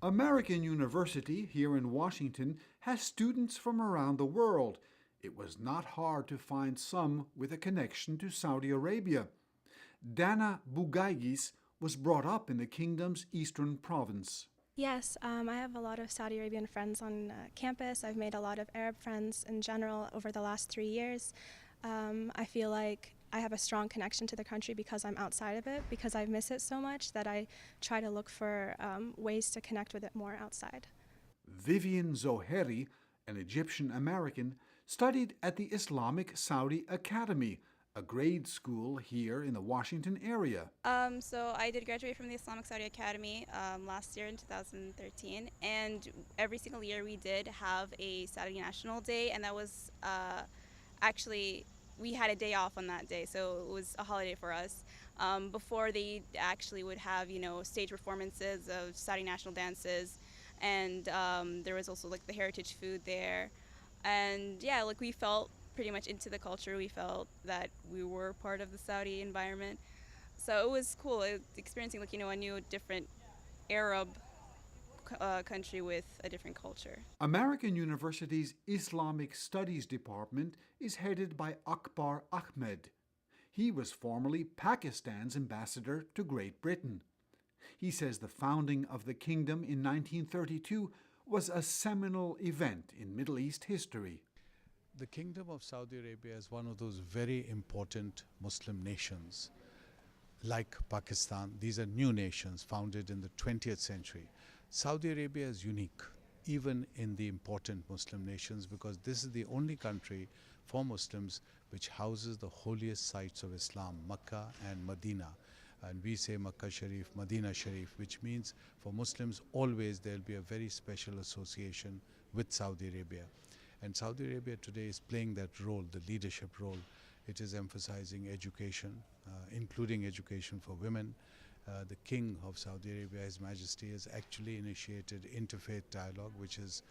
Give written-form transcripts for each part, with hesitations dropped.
American University here in Washington has students from around the world. It was not hard to find some with a connection to Saudi Arabia. Dana Bugaighis was brought up in the kingdom's eastern province. Yes, I have a lot of Saudi Arabian friends on campus. I've made a lot of Arab friends in general over the last 3 years. I feel like I have a strong connection to the country because I'm outside of it, because I miss it so much that I try to look for ways to connect with it more outside. Vivian Zohery, an Egyptian American, studied at the Islamic Saudi Academy, a grade school here in the Washington area. So I did graduate from the Islamic Saudi Academy last year in 2013, and every single year we did have a Saudi National Day, and that was actually, we had a day off on that day, so it was a holiday for us. Before they actually would have, stage performances of Saudi national dances, and there was also like the heritage food there. And yeah, like we felt pretty much into the culture. We felt that we were part of the Saudi environment. So it was cool experiencing like, a new, different Arab country with a different culture. American University's Islamic Studies Department is headed by Akbar Ahmed. He was formerly Pakistan's ambassador to Great Britain. He says the founding of the kingdom in 1932 was a seminal event in Middle East history. The Kingdom of Saudi Arabia is one of those very important Muslim nations. Like Pakistan, these are new nations founded in the 20th century. Saudi Arabia is unique, even in the important Muslim nations, because this is the only country for Muslims which houses the holiest sites of Islam, Makkah and Medina. And we say Makkah Sharif, Medina Sharif, which means for Muslims always there will be a very special association with Saudi Arabia. And Saudi Arabia today is playing that role, the leadership role. It is emphasizing education, including education for women. The King of Saudi Arabia, His Majesty, has actually initiated interfaith dialogue, which is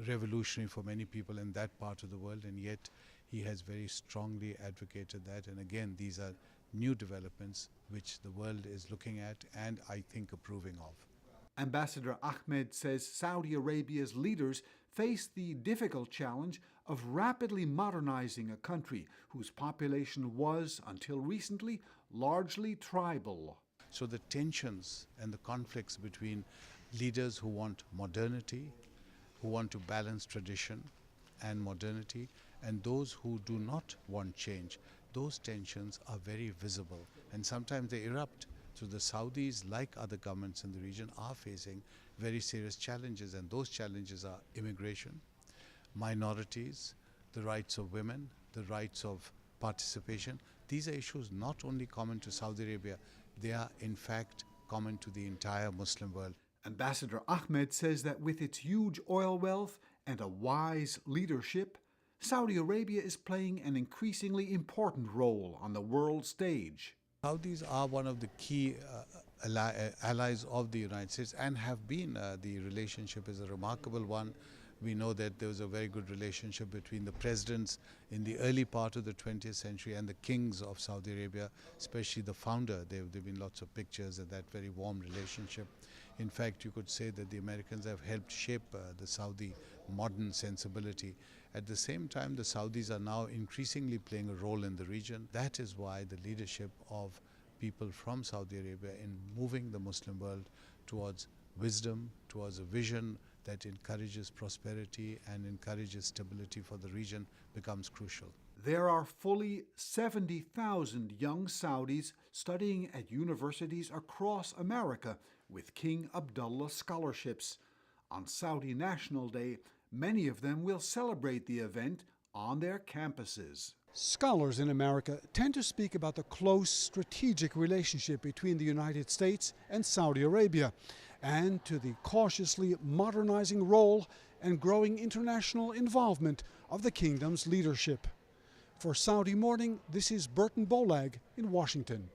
revolutionary for many people in that part of the world, and yet he has very strongly advocated that. And again, these are new developments which the world is looking at and I think approving of. Ambassador Ahmed says Saudi Arabia's leaders face the difficult challenge of rapidly modernizing a country whose population was, until recently, largely tribal. So the tensions and the conflicts between leaders who want modernity, who want to balance tradition and modernity, and those who do not want change, those tensions are very visible, and sometimes they erupt. So the Saudis, like other governments in the region, are facing very serious challenges, and those challenges are immigration, minorities, the rights of women, the rights of participation. These are issues not only common to Saudi Arabia, they are in fact common to the entire Muslim world. Ambassador Ahmed says that with its huge oil wealth and a wise leadership, Saudi Arabia is playing an increasingly important role on the world stage. Saudis are one of the key allies of the United States and have been. The relationship is a remarkable one. We know that there was a very good relationship between the presidents in the early part of the 20th century and the kings of Saudi Arabia, especially the founder. There have been lots of pictures of that very warm relationship. In fact, you could say that the Americans have helped shape the Saudi modern sensibility. At the same time, the Saudis are now increasingly playing a role in the region. That is why the leadership of people from Saudi Arabia in moving the Muslim world towards wisdom, towards a vision that encourages prosperity and encourages stability for the region becomes crucial. There are fully 70,000 young Saudis studying at universities across America with King Abdullah scholarships. On Saudi National Day, many of them will celebrate the event on their campuses. Scholars in America tend to speak about the close strategic relationship between the United States and Saudi Arabia, and to the cautiously modernizing role and growing international involvement of the kingdom's leadership. For Saudi Morning, this is Burton Bolag in Washington.